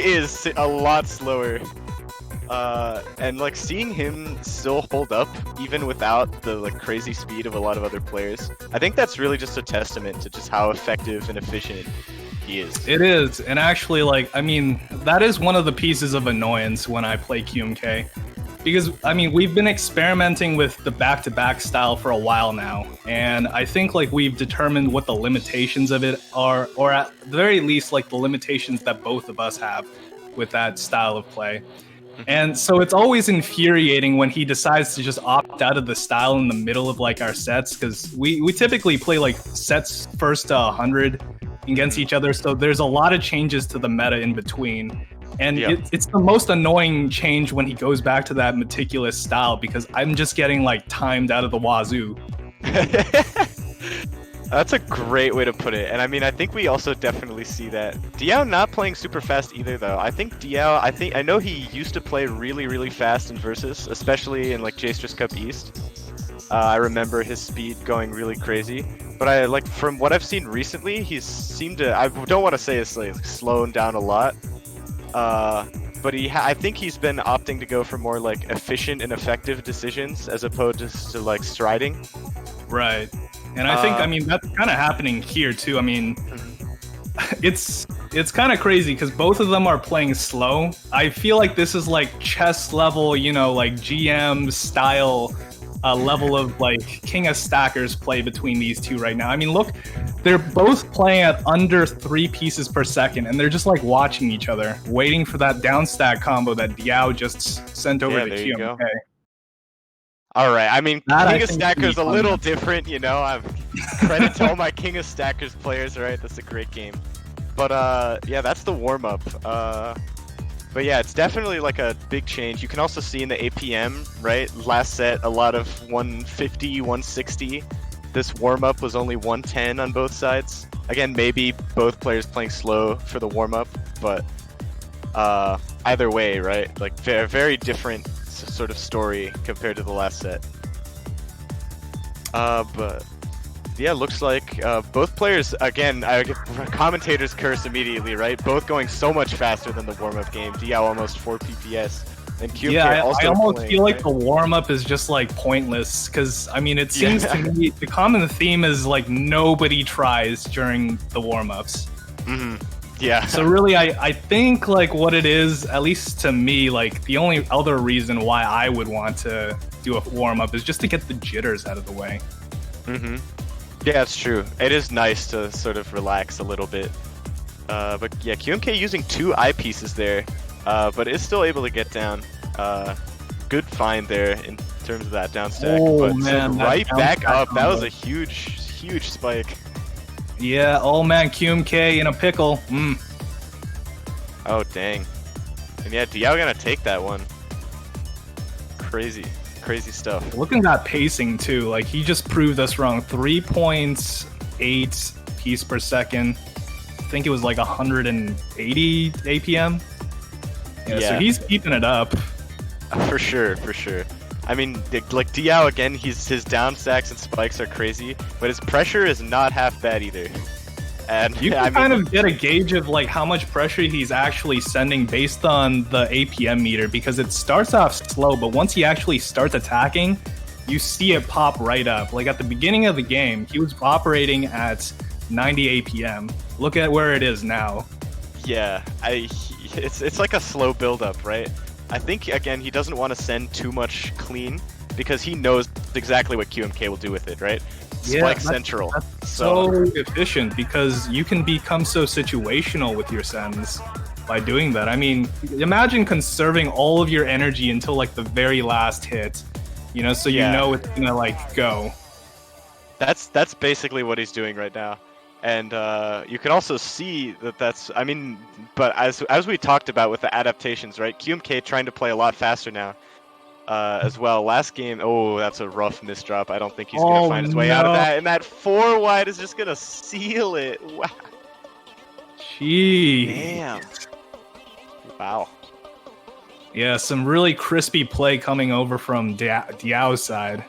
is a lot slower. And like seeing him still hold up even without the like crazy speed of a lot of other players, I think that's really just a testament to just how effective and efficient he is. It is, and actually, like, I mean, that is one of the pieces of annoyance when I play QMK. Because, I mean, we've been experimenting with the back-to-back style for a while now, and I think, like, we've determined what the limitations of it are, or at the very least, like, the limitations that both of us have with that style of play. And so it's always infuriating when he decides to just opt out of the style in the middle of, like, our sets, because we typically play, like, sets first to 100 against each other, so there's a lot of changes to the meta in between. And it's the most annoying change when he goes back to that meticulous style, because I'm just getting like timed out of the wazoo. That's a great way to put it. And I mean, I think we also definitely see that. Diao not playing super fast either, though. I think Diao, I know he used to play really, really fast in Versus, especially in like Jstris Cup East. I remember his speed going really crazy. But I like from what I've seen recently, he's seemed to, I don't want to say it's like slowing down a lot. But I think he's been opting to go for more like efficient and effective decisions as opposed to like striding. Right. And I think, I mean, that's kind of happening here too. I mean, it's kind of crazy because both of them are playing slow. I feel like this is like chess level, you know, like GM style level of like King of Stackers play between these two right now. I mean, look, they're both playing at under 3 pieces per second, and they're just like watching each other, waiting for that down stack combo that Diao just sent over to QMK. All right, I mean, King of Stackers a little different, you know. I've credit to all my King of Stackers players, right? That's a great game. But yeah, that's the warm up. But yeah, it's definitely like a big change. You can also see in the APM, right? Last set, a lot of 150, 160. This warm-up was only 110 on both sides. Again, maybe both players playing slow for the warm-up, but either way, right? Like, very different sort of story compared to the last set. But yeah, looks like both players, again, commentators curse immediately, right? Both going so much faster than the warm-up game. Diao almost 4 PPS. And QMK also I almost playing, feel like right? the warm-up is just like pointless, because I mean, it seems to me the common theme is like nobody tries during the warm-ups. Yeah. So really, I think like what it is, at least to me, like the only other reason why I would want to do a warm-up is just to get the jitters out of the way. Yeah, it's true. It is nice to sort of relax a little bit. But yeah, QMK using 2 eyepieces there, but is still able to get down. Good find there in terms of that down stack. Oh, but man, right back up. combo. That was a huge spike. Yeah, oh man, QMK in a pickle. Oh, dang. And yeah, Diao gonna take that one. Crazy stuff. Look at that pacing too. Like he just proved us wrong. 3.8 piece per second. I think it was like 180 APM. Yeah, so he's keeping it up. For sure. I mean, like Diao again, his down stacks and spikes are crazy, but his pressure is not half bad either. And you can kind of get a gauge of like how much pressure he's actually sending based on the APM meter, because it starts off slow, but once he actually starts attacking, you see it pop right up. Like at the beginning of the game, he was operating at 90 APM. Look at where it is now. Yeah, it's like a slow build-up, right? I think again he doesn't want to send too much clean because he knows exactly what QMK will do with it, right? Spike central. That's so efficient because you can become so situational with your sends by doing that. I mean, imagine conserving all of your energy until like the very last hit, you know, so you know it's gonna like go. That's basically what he's doing right now. And you can also see that's, I mean, but as we talked about with the adaptations, right? QMK trying to play a lot faster now. As well. Last game, oh, that's a rough misdrop. I don't think he's going to find his way out of that. And that 4 wide is just going to seal it. Wow. Jeez. Damn. Wow. Yeah, some really crispy play coming over from Diao's side.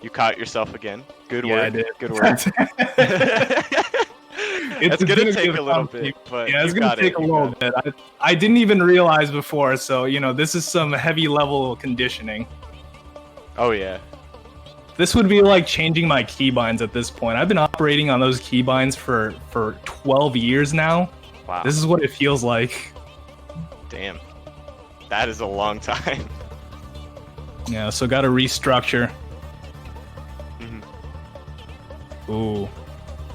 You caught yourself again. Good Yeah, work. I did. Good work. It's gonna take a little bit, but yeah, it's you gonna got take it. a little bit. I didn't even realize before, so you know, this is some heavy level conditioning. Oh yeah. This would be like changing my keybinds at this point. I've been operating on those keybinds for 12 years now. Wow. This is what it feels like. Damn. That is a long time. Yeah, so got to restructure. Ooh.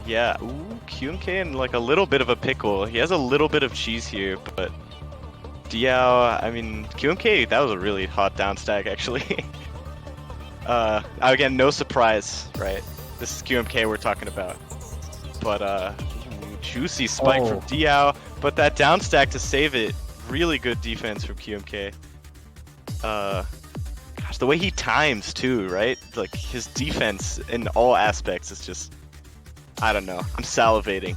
Yeah, ooh, QMK in like a little bit of a pickle. He has a little bit of cheese here, but Diao, I mean, QMK, that was a really hot down stack actually. Again, no surprise, right? This is QMK we're talking about. But ooh, juicy spike from Diao, but that down stack to save it, really good defense from QMK. Gosh, the way he times too, right? Like his defense in all aspects is just, I don't know. I'm salivating.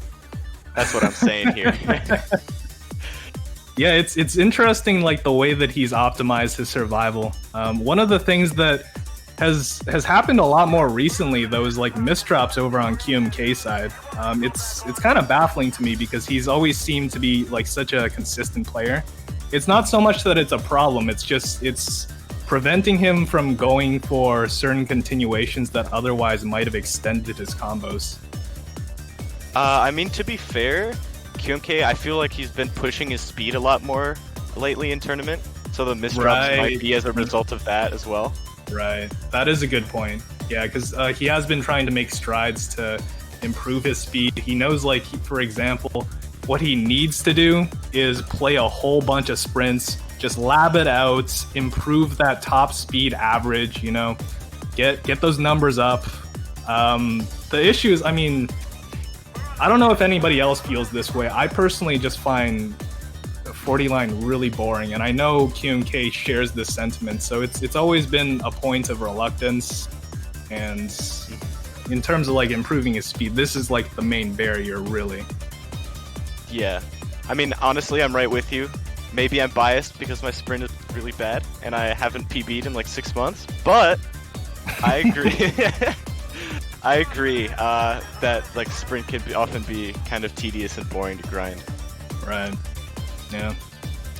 That's what I'm saying here. Yeah, it's interesting, like the way that he's optimized his survival. One of the things that has happened a lot more recently, though, is like misdrops over on QMK side. It's kind of baffling to me because he's always seemed to be like such a consistent player. It's not so much that it's a problem. It's preventing him from going for certain continuations that otherwise might have extended his combos. I mean, to be fair, QMK, I feel like he's been pushing his speed a lot more lately in tournament, so the misdrops might be as a result of that as well. Right, that is a good point. Yeah, because he has been trying to make strides to improve his speed. He knows, like, for example, what he needs to do is play a whole bunch of sprints, just lab it out, improve that top speed average, you know, get those numbers up. The issue is, I mean, I don't know if anybody else feels this way. I personally just find 40 line really boring, and I know QMK shares this sentiment, so it's always been a point of reluctance. And in terms of like improving his speed, this is like the main barrier, really. Yeah, I mean, honestly, I'm right with you. Maybe I'm biased because my sprint is really bad and I haven't PB'd in like 6 months, but I agree. I agree that like sprint can often be kind of tedious and boring to grind. Right. Yeah.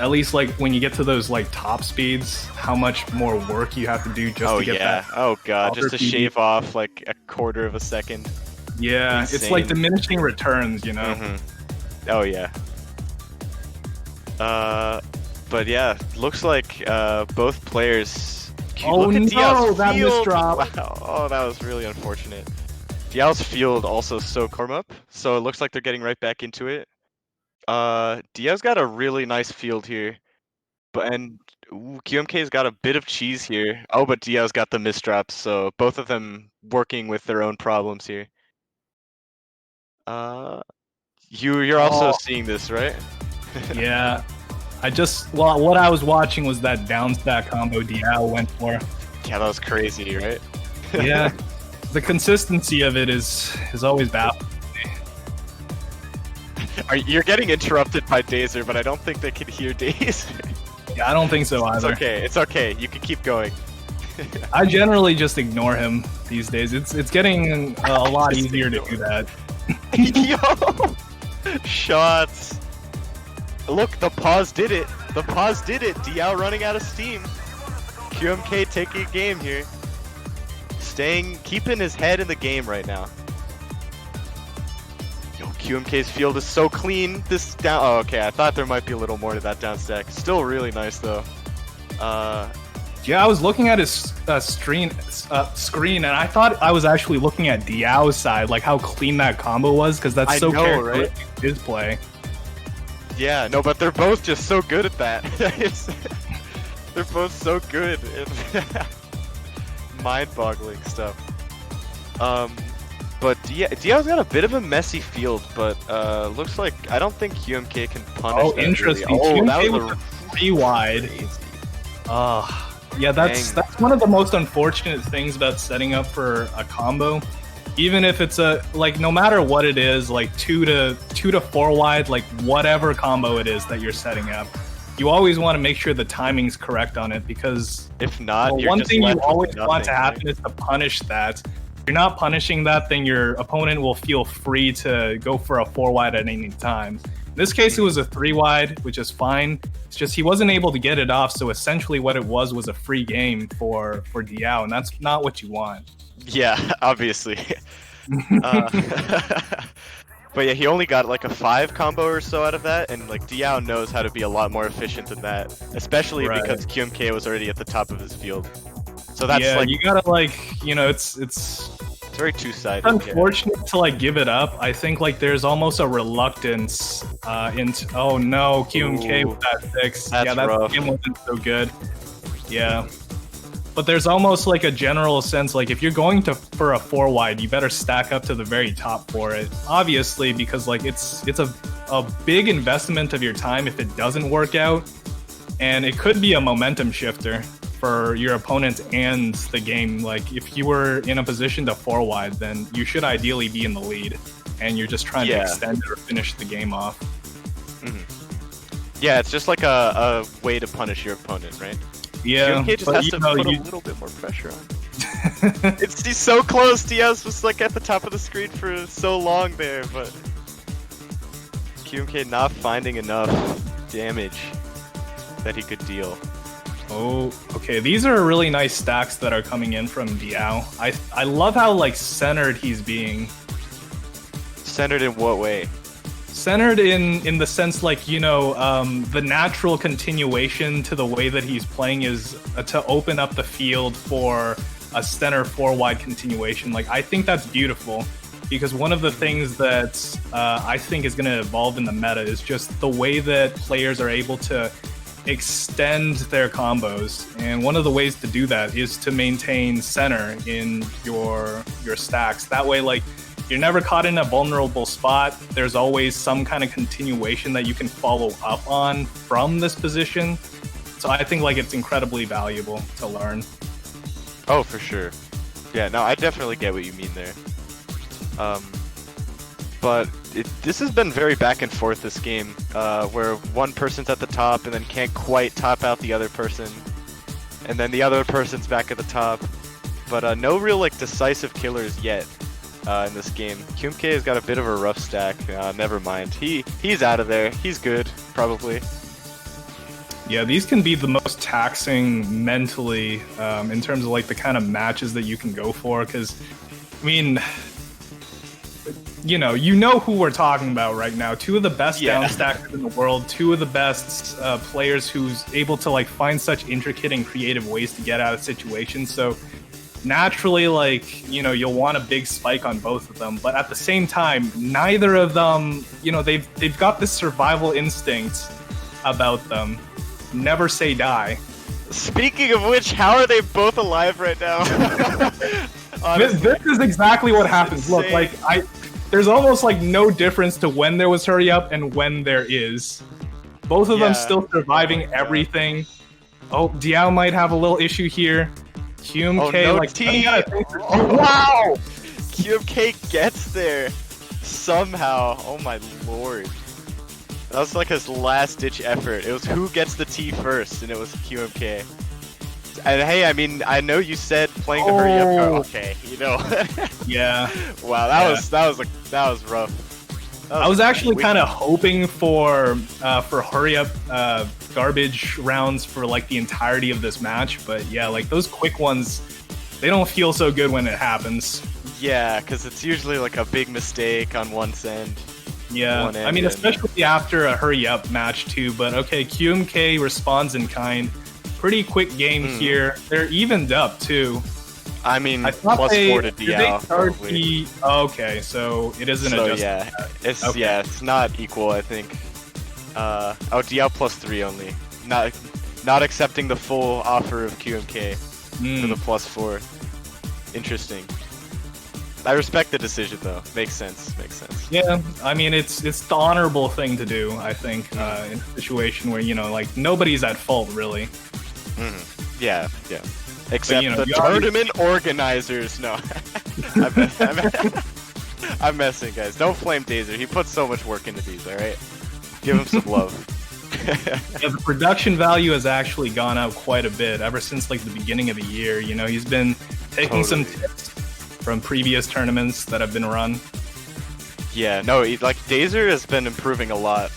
At least like when you get to those like top speeds, how much more work you have to do just to get that. Oh god, just to PB. shave off like a quarter of a second. Yeah, Insane. it's like diminishing returns, you know. Oh yeah. But yeah, looks like both players. Oh Look at no, Diao's that field. misdrop. Wow. Oh, that was really unfortunate. Diao's field also so warm up, so it looks like they're getting right back into it. Diao's got a really nice field here, and QMK's got a bit of cheese here. Oh, but Diao's got the misdrops, so both of them working with their own problems here. You're also seeing this, right? Yeah. Well, what I was watching was that down stack combo Diao went for. Yeah, that was crazy, right? Yeah. The consistency of it is always baffling. You're getting interrupted by Dazer, but I don't think they can hear Dazer. Yeah, I don't think so either. It's okay. It's okay. You can keep going. I generally just ignore him these days. It's getting a lot easier to do that. Yo! Shots. Look, the pause did it. The pause did it. Diao running out of steam. QMK taking a game here. Keeping his head in the game right now. Yo, QMK's field is so clean. This down. Oh, okay. I thought there might be a little more to that down stack. Still really nice though. Yeah, I was looking at his screen, and I thought I was actually looking at Diao's side, like how clean that combo was, because that's so characteristic of his play. Yeah, no, but they're both just so good at that. They're both so good at mind-boggling stuff. But Diao's got a bit of a messy field, but looks like I don't think QMK can punish that. Interesting. Really. Oh, QMK that was a 3 wide. Yeah, that's one of the most unfortunate things about setting up for a combo. Even if it's no matter what it is, like 2 to 4 wide, like whatever combo it is that you're setting up, you always want to make sure the timing's correct on it, because if not, one thing you always want to happen is to punish that, you're not punishing that, then your opponent will feel free to go for a 4-wide at any time. In this case, it was a 3-wide, which is fine. It's just he wasn't able to get it off, so essentially what it was a free game for Diao, and that's not what you want. Yeah, obviously. But yeah, he only got like a 5 combo or so out of that, and like Diao knows how to be a lot more efficient than that, especially because QMK was already at the top of his field. So that's like, you gotta like, you know, it's very two-sided. Unfortunate to like give it up. I think like there's almost a reluctance into. Oh no, QMK with that 6. That's that rough. game wasn't so good. Yeah. But there's almost like a general sense, like if you're going for a 4-wide, you better stack up to the very top for it. Obviously, because like it's a big investment of your time if it doesn't work out, and it could be a momentum shifter for your opponent and the game. Like if you were in a position to 4-wide, then you should ideally be in the lead, and you're just trying to extend it or finish the game off. Yeah, it's just like a way to punish your opponent, right? Yeah, QMK just has to put a little bit more pressure on. He's so close. Diaz was like at the top of the screen for so long there, but QMK not finding enough damage that he could deal. Oh, okay. These are really nice stacks that are coming in from Diao. I love how like centered he's being. Centered in what way? Centered in the sense like, you know, the natural continuation to the way that he's playing is to open up the field for a center 4-wide continuation. Like, I think that's beautiful, because one of the things that I think is going to evolve in the meta is just the way that players are able to extend their combos. And one of the ways to do that is to maintain center in your stacks. That way, like, you're never caught in a vulnerable spot. There's always some kind of continuation that you can follow up on from this position. So I think like it's incredibly valuable to learn. Oh, for sure. Yeah, no, I definitely get what you mean there. But this has been very back and forth, this game, where one person's at the top and then can't quite top out the other person, and then the other person's back at the top. But no real like decisive killers yet. In this game, QMK has got a bit of a rough stack. Never mind. He's out of there. He's good, probably. Yeah, these can be the most taxing mentally in terms of like the kind of matches that you can go for. Because, I mean, you know who we're talking about right now. 2 of the best down stackers in the world. 2 of the best players who's able to like find such intricate and creative ways to get out of situations. So naturally, like, you know, you'll want a big spike on both of them, but at the same time, neither of them, you know, they've got this survival instinct about them. Never say die. Speaking of which, how are they both alive right now? This is exactly what happens. Look, like there's almost like no difference to when there was hurry up and when there is. Both of them still surviving everything. Oh, Diao might have a little issue here. QMK, wow! QMK gets there somehow. Oh my lord. That was like his last-ditch effort. It was who gets the T first, and it was QMK. And hey, I mean, I know you said playing the hurry up card. Okay, you know. Yeah. Wow, that was rough. I was actually kind of hoping for hurry up garbage rounds for like the entirety of this match, but yeah, like those quick ones, they don't feel so good when it happens. Yeah, because it's usually like a big mistake on one's end. Yeah, I mean, especially after a hurry up match too. But okay, QMK responds in kind. Pretty quick game here. They're evened up too. I mean, +4 to Diao. Okay, so it isn't adjusted. Yeah, it's not equal, I think. Diao +3 only. Not accepting the full offer of QMK for the +4. Interesting. I respect the decision though. Makes sense. Yeah, I mean it's the honorable thing to do, I think, in a situation where, you know, like nobody's at fault really. Yeah. Except the tournament organizers. No. I'm messing, guys. Don't flame Dazer. He puts so much work into these, alright? Give him some love. Yeah, the production value has actually gone up quite a bit ever since like the beginning of the year. You know, he's been taking some tips from previous tournaments that have been run. Yeah, no, like Dazer has been improving a lot.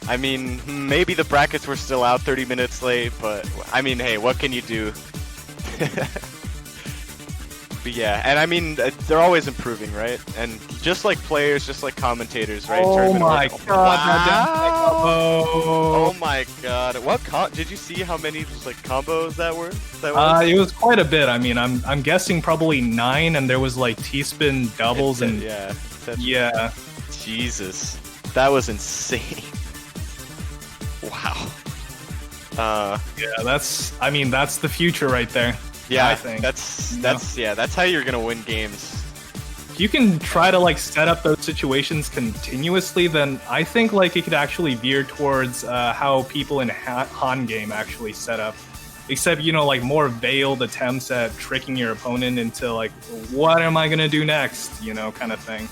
I mean, maybe the brackets were still out 30 minutes late, but I mean, hey, what can you do? But yeah, and I mean, they're always improving, right? And just like players, just like commentators, right? Oh my god! Wow. Oh Oh my god! What did you see? How many like combos that were? It was quite a bit. I mean, I'm guessing probably 9, and there was like T-spin doubles and yeah. Yeah. Jesus, that was insane. Wow. Yeah, that's the future right there. Yeah, I think that's how you're gonna win games. If you can try to like set up those situations continuously, then I think like it could actually veer towards how people in Han game actually set up. Except, you know, like more veiled attempts at tricking your opponent into like, what am I gonna do next? You know, kind of thing.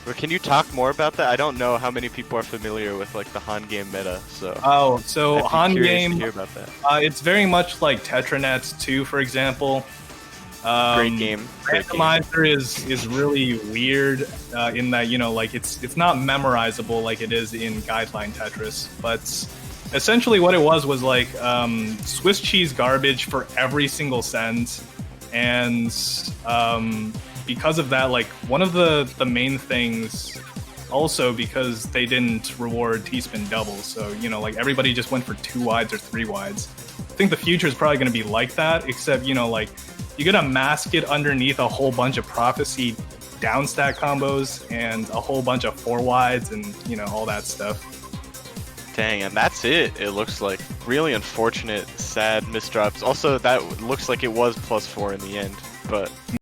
But can you talk more about that? I don't know how many people are familiar with like the Han game meta, so. Oh, so Han game. To hear about that. It's very much like Tetranet 2, for example. Great game. Randomizer is really weird in that, you know, like it's not memorizable like it is in Guideline Tetris, but essentially what it was like Swiss cheese garbage for every single cent, and because of that, like one of the main things, also because they didn't reward T-spin doubles, so you know, like everybody just went for 2 wides or 3 wides. I think the future is probably going to be like that, except, you know, like you're gonna mask it underneath a whole bunch of Prophecy downstack combos and a whole bunch of 4 wides and, you know, all that stuff. Dang, and that's it. It looks like really unfortunate, sad misdrops. Also, that looks like it was +4 in the end, but